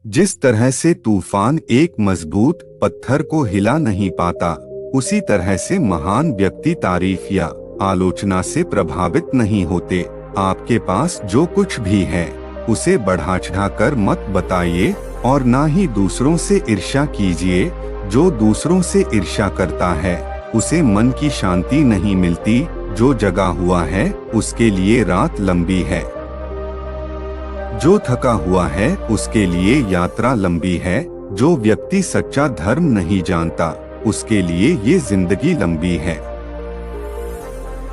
जिस तरह से तूफान एक मजबूत पत्थर को हिला नहीं पाता, उसी तरह से महान व्यक्ति तारीफ या आलोचना से प्रभावित नहीं होते। आपके पास जो कुछ भी है उसे बढ़ा चढ़ाकर मत बताइए और ना ही दूसरों से ईर्ष्या कीजिए। जो दूसरों से ईर्ष्या करता है उसे मन की शांति नहीं मिलती। जो जगा हुआ है उसके लिए रात लंबी है, जो थका हुआ है उसके लिए यात्रा लंबी है। जो व्यक्ति सच्चा धर्म नहीं जानता उसके लिए ये जिंदगी लंबी है।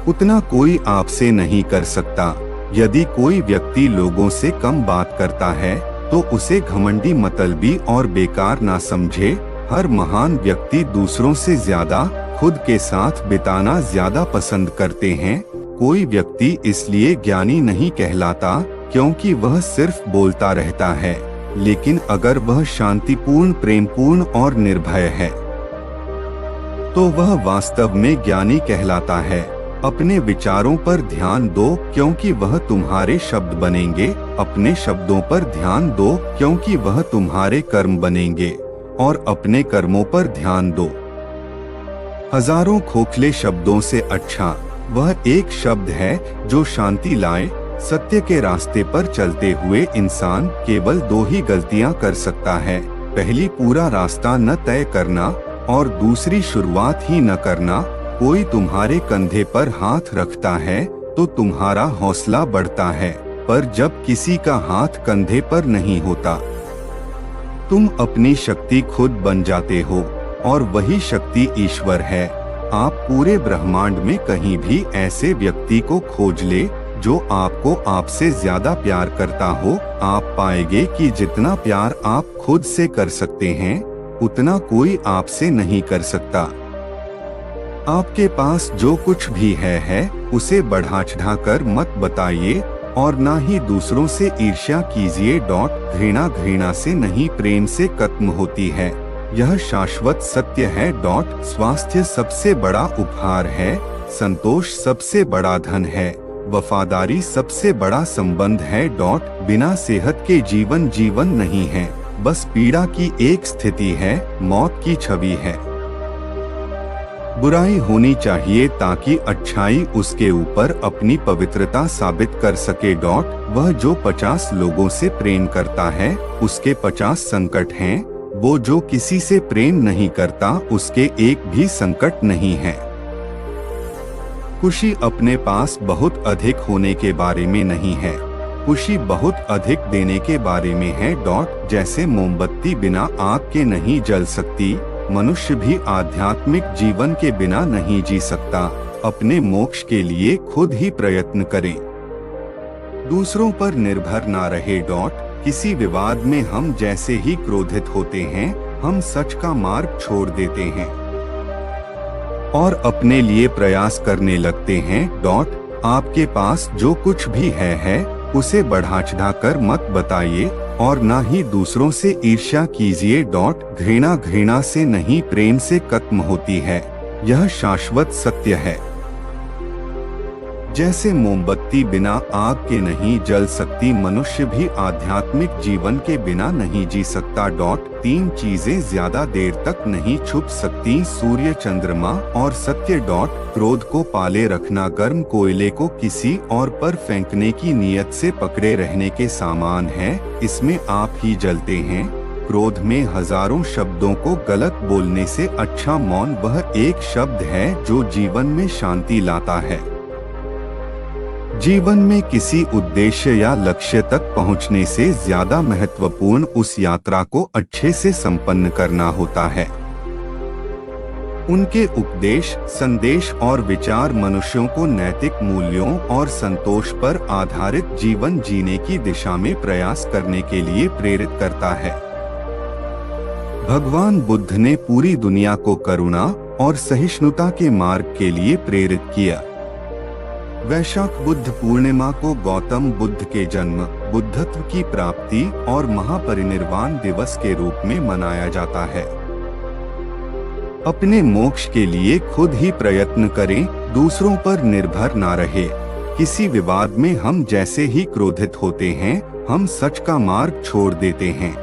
उतना कोई आपसे नहीं कर सकता। यदि कोई व्यक्ति लोगों से कम बात करता है तो उसे घमंडी, मतलबी और बेकार ना समझे। हर महान व्यक्ति दूसरों से ज्यादा खुद के साथ बिताना ज्यादा पसंद करते हैं। कोई व्यक्ति इसलिए ज्ञानी नहीं कहलाता क्योंकि वह सिर्फ बोलता रहता है, लेकिन अगर वह शांतिपूर्ण, प्रेमपूर्ण और निर्भय है तो वह वास्तव में ज्ञानी कहलाता है। अपने विचारों पर ध्यान दो क्योंकि वह तुम्हारे शब्द बनेंगे। अपने शब्दों पर ध्यान दो क्योंकि वह तुम्हारे कर्म बनेंगे, और अपने कर्मों पर ध्यान दो। हजारों खोखले शब्दों से अच्छा वह एक शब्द है जो शांति लाए। सत्य के रास्ते पर चलते हुए इंसान केवल दो ही गलतियां कर सकता है। पहली, पूरा रास्ता न तय करना, और दूसरी, शुरुआत ही न करना। कोई तुम्हारे कंधे पर हाथ रखता है तो तुम्हारा हौसला बढ़ता है, पर जब किसी का हाथ कंधे पर नहीं होता तुम अपनी शक्ति खुद बन जाते हो, और वही शक्ति ईश्वर है। आप पूरे ब्रह्मांड में कहीं भी ऐसे व्यक्ति को खोज ले जो आपको आपसे ज्यादा प्यार करता हो। आप पाएंगे कि जितना प्यार आप खुद से कर सकते हैं उतना कोई आपसे नहीं कर सकता। आपके पास जो कुछ भी है उसे बढ़ा चढ़ाकर मत बताइए और ना ही दूसरों से ईर्ष्या कीजिए। घृणा घृणा से नहीं, प्रेम से खत्म होती है। यह शाश्वत सत्य है। स्वास्थ्य सबसे बड़ा उपहार है। संतोष सबसे बड़ा धन है। वफादारी सबसे बड़ा संबंध है। बिना सेहत के जीवन नहीं है, बस पीड़ा की एक स्थिति है, मौत की छवि है। बुराई होनी चाहिए ताकि अच्छाई उसके ऊपर अपनी पवित्रता साबित कर सके। वह जो 50 लोगों से प्रेम करता है उसके 50 संकट हैं। वो जो किसी से प्रेम नहीं करता उसके एक भी संकट नहीं है। खुशी अपने पास बहुत अधिक होने के बारे में नहीं है, खुशी बहुत अधिक देने के बारे में है। जैसे मोमबत्ती बिना आग के नहीं जल सकती, मनुष्य भी आध्यात्मिक जीवन के बिना नहीं जी सकता। अपने मोक्ष के लिए खुद ही प्रयत्न करें, दूसरों पर निर्भर ना रहे। किसी विवाद में हम जैसे ही क्रोधित होते हैं हम सच का मार्ग छोड़ देते हैं और अपने लिए प्रयास करने लगते हैं। आपके पास जो कुछ भी है उसे बढ़ा चढ़ाकर मत बताइए और ना ही दूसरों से ईर्ष्या कीजिए। घृणा घृणा से नहीं, प्रेम से खत्म होती है। यह शाश्वत सत्य है। जैसे मोमबत्ती बिना आग के नहीं जल सकती, मनुष्य भी आध्यात्मिक जीवन के बिना नहीं जी सकता। 3 चीजें ज्यादा देर तक नहीं छुप सकती, सूर्य, चंद्रमा और सत्य। क्रोध को पाले रखना गर्म कोयले को किसी और पर फेंकने की नीयत से पकड़े रहने के समान है। इसमें आप ही जलते हैं। क्रोध में हजारों शब्दों को गलत बोलने से अच्छा मौन वह एक शब्द है जो जीवन में शांति लाता है। जीवन में किसी उद्देश्य या लक्ष्य तक पहुंचने से ज्यादा महत्वपूर्ण उस यात्रा को अच्छे से संपन्न करना होता है। उनके उपदेश, संदेश और विचार मनुष्यों को नैतिक मूल्यों और संतोष पर आधारित जीवन जीने की दिशा में प्रयास करने के लिए प्रेरित करता है। भगवान बुद्ध ने पूरी दुनिया को करुणा और सहिष्णुता के मार्ग के लिए प्रेरित किया। वैशाख बुद्ध पूर्णिमा को गौतम बुद्ध के जन्म, बुद्धत्व की प्राप्ति और महापरिनिर्वाण दिवस के रूप में मनाया जाता है। अपने मोक्ष के लिए खुद ही प्रयत्न करें, दूसरों पर निर्भर ना रहे। किसी विवाद में हम जैसे ही क्रोधित होते हैं हम सच का मार्ग छोड़ देते हैं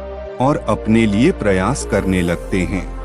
और अपने लिए प्रयास करने लगते हैं।